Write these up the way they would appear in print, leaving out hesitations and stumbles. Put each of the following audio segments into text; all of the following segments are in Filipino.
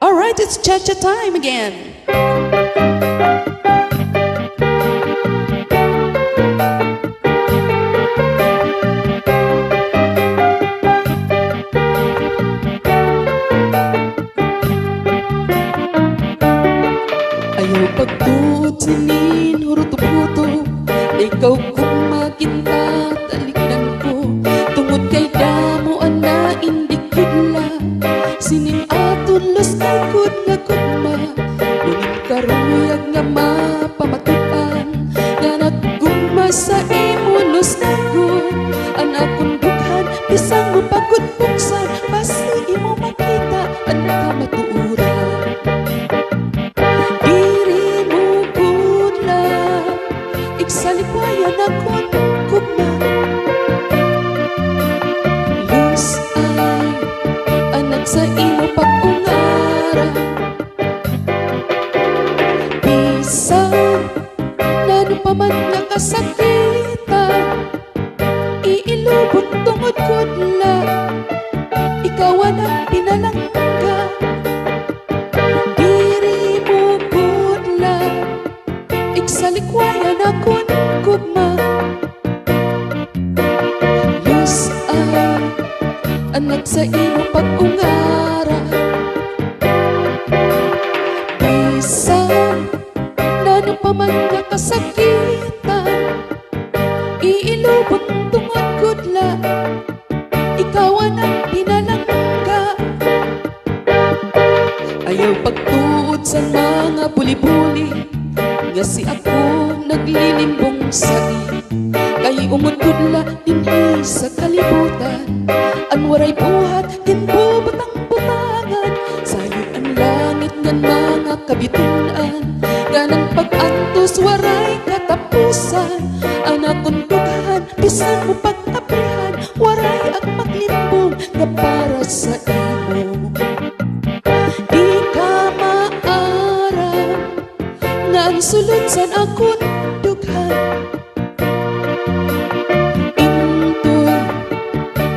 All right, it's cha-cha time again. Ayaw pagtuot sinin, hurutup-hutup, ikaw kung makinta, talikdan ko. Tungod kay damo ana indikudla, sinin atulos kay kud nga gugma. Ngunit karuyag nga mapamatupan, nga naggugma sa imunos na gud. Ang akong dughan, bisang mo pagod buksan, basi imo makita ang kamatuuran. Diri mo gudla, iksalikwayan akong gugma. Luz ay anak sa imo pag-ungara. Bisan nano pa man nakasakitan, iilubot tungod gudla, ikaw ang pinalangga. Diri mo gudla, iksalikwayan akong gugma. Luz ay anak sa imo pag-ungara. Bisan nano pa man nakasakitan, iilubot tungod gudla, ikaw ang pinalangga. Ayaw pagtuod sa mga buli-buli, nga si ako naglilimbong sa'i. Kay umod gudla dinhi sa kalibutan, ang waray buhat ginbubutang-butangan. Sayod ang langit ng mga kabitunan, ganang pag-antos waray katapusan. Ang akong dughan, bisan mo pag-aprihan, waray ang maglimbong nga para sa imo. Di ka maaram nga ang sulod sa akong dughan. Intoy,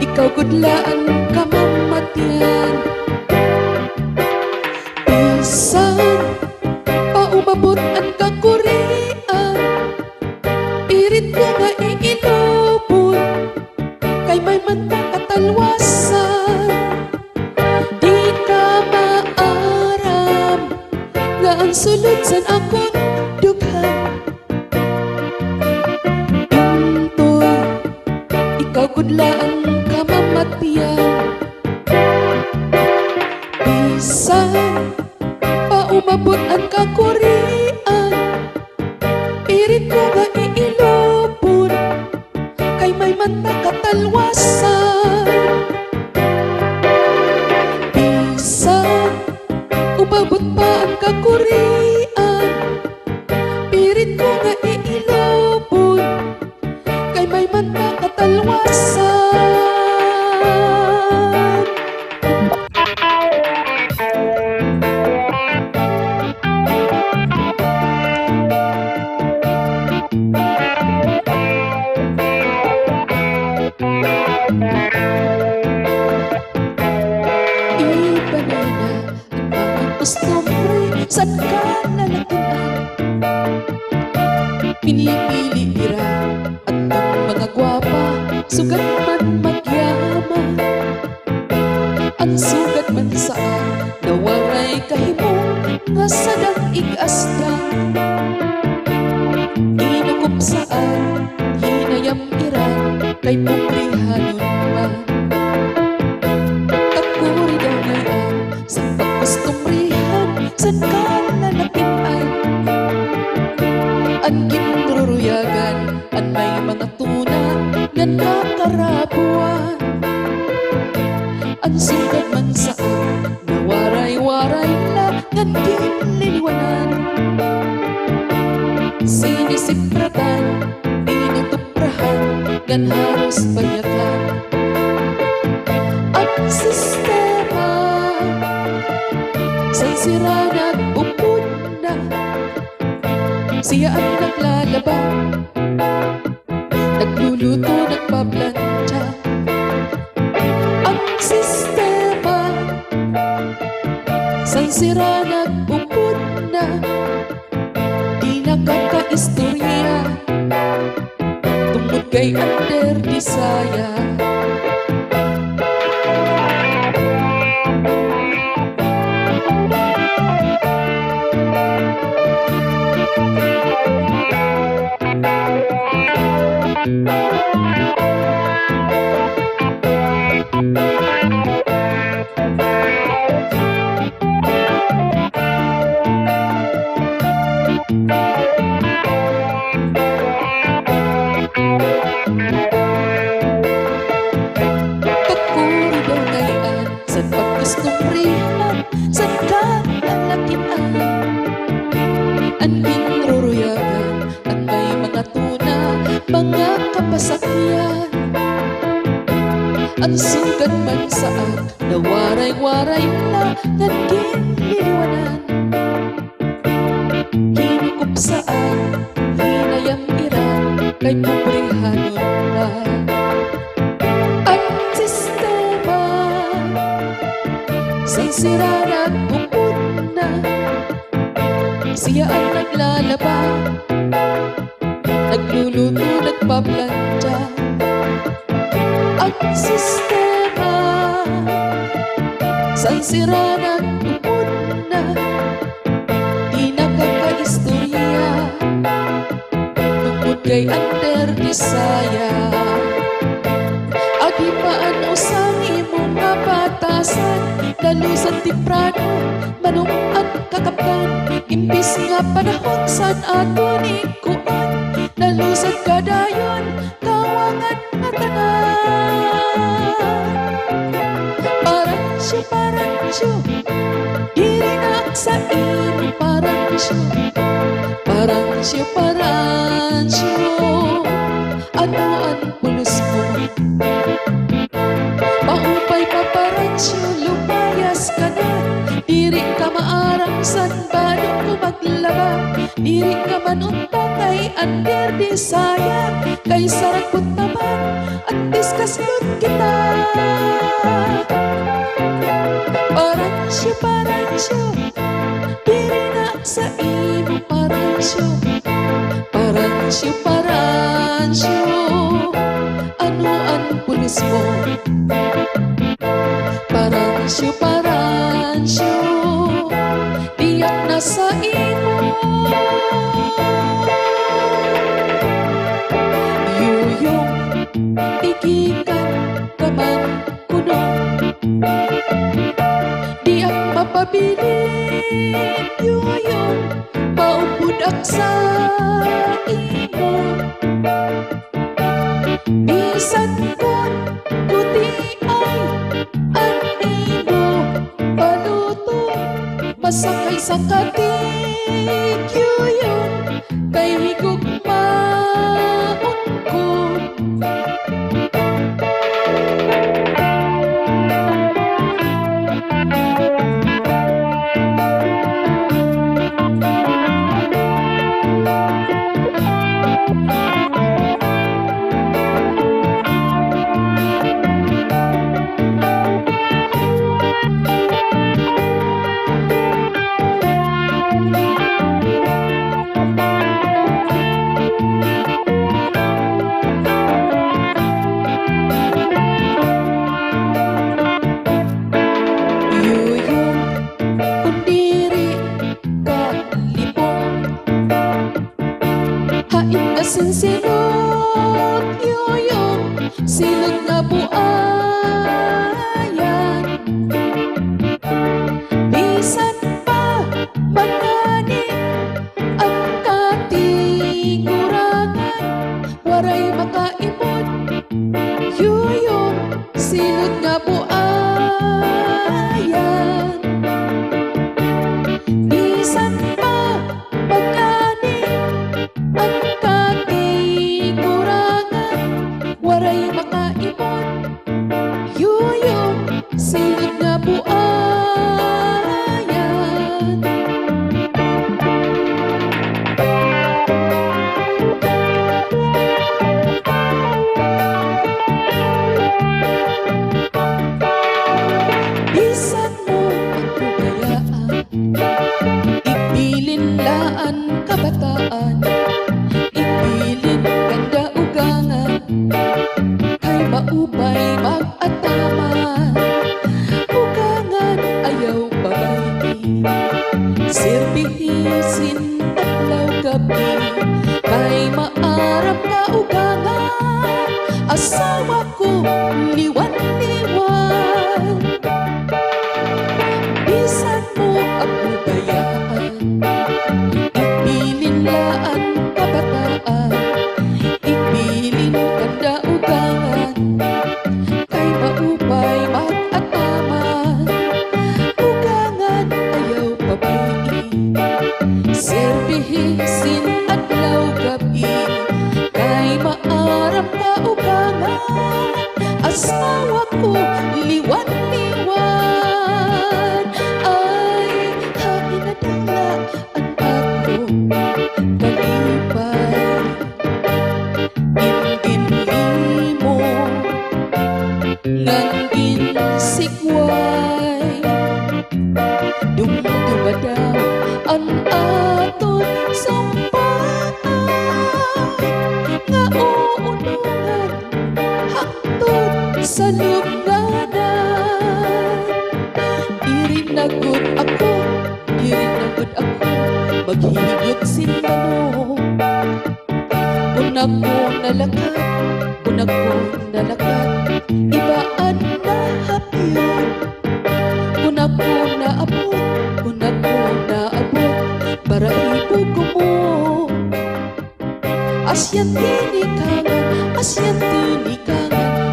ikaw gudlaan kamamatyan. Bisan paumabot ang kakurian, pirit ko nga iilubon, kay may manta katalwasan. Di ka maaram nga ang sulod sa akong dughan. Intoy, ikaw gudlaan kamamatyan. Bisan paumabot ang kakurian, pirit ko nga iilubon, kay may manta katalwasan. Bisan umabot pa ang kakurian, pirit ko nga iilubon, kay may manta katalwasan. Iba na ang mga kostumbre, saan ka nalakihan? Pinipili ira at ang mga gwapa, sugat man magyaman. Ang sugat man saan, nawaray kahimo, nga sadang igasdan. Inukup saan, hinayam iran, kay pumrihanon man. Kakuri daw ngayon, sa pagkustumrihan, saan ka nalakihan? Ang ginruruyagan, ang may mga tuna, nga nakarabuan. Ang sugat man saan, nawaray-waray lang, nga ginliliwanan. Sinisipratan, inutuprahan, gan halos bayakan. Ang sistema, sa sira nag-upod na, siya ang naglalaba, nagluluto, nagpaplantsa. Ang sistema San sira nagpupod na, di nakakaistorya, tungod kay under Bisaya. Kakuri daw ngayon, san pagkustumbrihan, san ka alakinan, anding ruruyagan, at may mga tuna, mga kapasakyan. Ang sugan man saan, na waray-waray na naging liliwanan. Kinukup saan, hinayang iran, kay pobrihanon na. Ang sistema, say sira nagpupod na, siya ang naglalaba, nagluluto, nagpaplantya. Ang sistema, say sira nagpupod na, di nakakaistorya, tungkol kay under Bisaya. Adi paan usang imong nga batasan, dalusan timprano, manong ang kakapkan, imbis nga panahon san ato ni kuan, dalusan kadayon, kawangan na tanan. Paransyo, diri na sa imo paransyo, ano ang pulos mo? Mahupay pa paransyo, lumayas ka na, diri ka maarang san balong ko maglaba, diri ka manunta kay under Bisaya, kay sarakot naman at diskaslot kita. Paransyo, diri na sa imo paransyo, ano ang pulis mo? Paransyo, diyak na sa imo. Yuyong, tigikan ka man kuno, diyak mapabilin. Yuyong, maupudak sa imo. Bisan kon kuti ay ang imo paluto, masakay sa katig. Yuyong, kay higugmaon ko. Sinsilog, yuyong, silog na buayan. Bisan pa magani ang katigurangan, waray makaimod. Yuyong, silog na buayan. Bisan pa magani ang katigurangan, Sirbihisin adlaw gabi kay maarap ka ugangan. Asawa ko liwan-liwan, bisan mo ako bayaan. Ibilin laan kabataan, ibilin kanda ugangan, kay maupay mag-ataman. Ugangan ayaw pabii, sirbihisin adlaw gabi kay maarap ka ugangan. Asawa ko liwan-liwan, ay haginadanglaan ako kalipay. Ingin-limo ngangin sikway, dumdumadaw an aton sampaan, nga uunungan hangtod sa lubnganan. Diri nagud ako, maghigot sinmano. Kung ako nalakat, ibaan na hapyon. Kung ako naabot, para ibugo mo. Asyan tinikangan,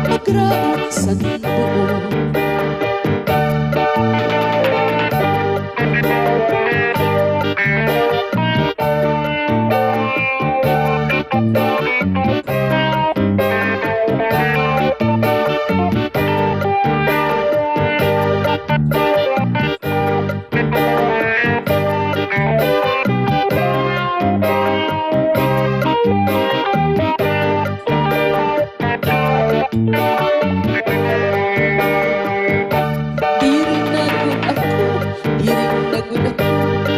magraon sa buo.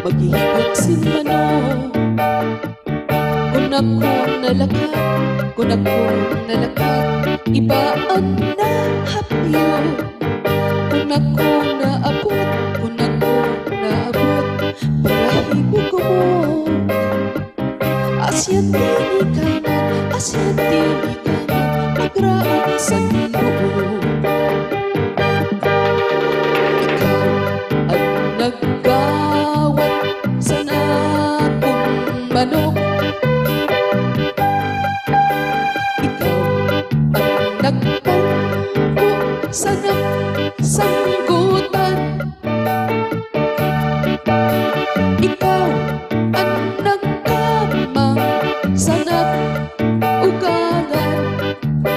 Maghihigot sinmano. Kung ako nalakat, ibaan na hapyo. Kung ako naabot, para hibugo mo. Asyan tinikangan, magraon sa buo. Ikaw ang naggawat sa nakong manok. Ikaw ang nagtangko sa sanggutan. Ikaw ang nagkamang sa ugangan,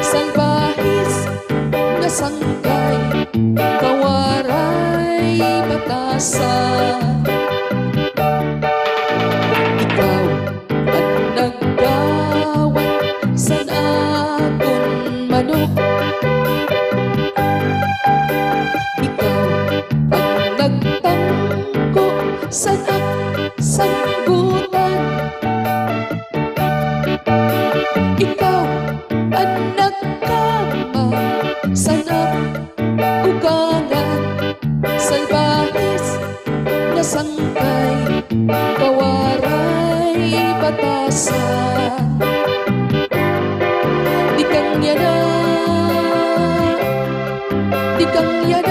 salbahis na sangkay, kawaray batasan. Ikaw ang naggawat sa akong manok. Ikaw ang nagtangko sa sanggutan. Ikaw ang nagkama sa ugangan, salbahis na sangkay, kawaray batasan. Di kang yada,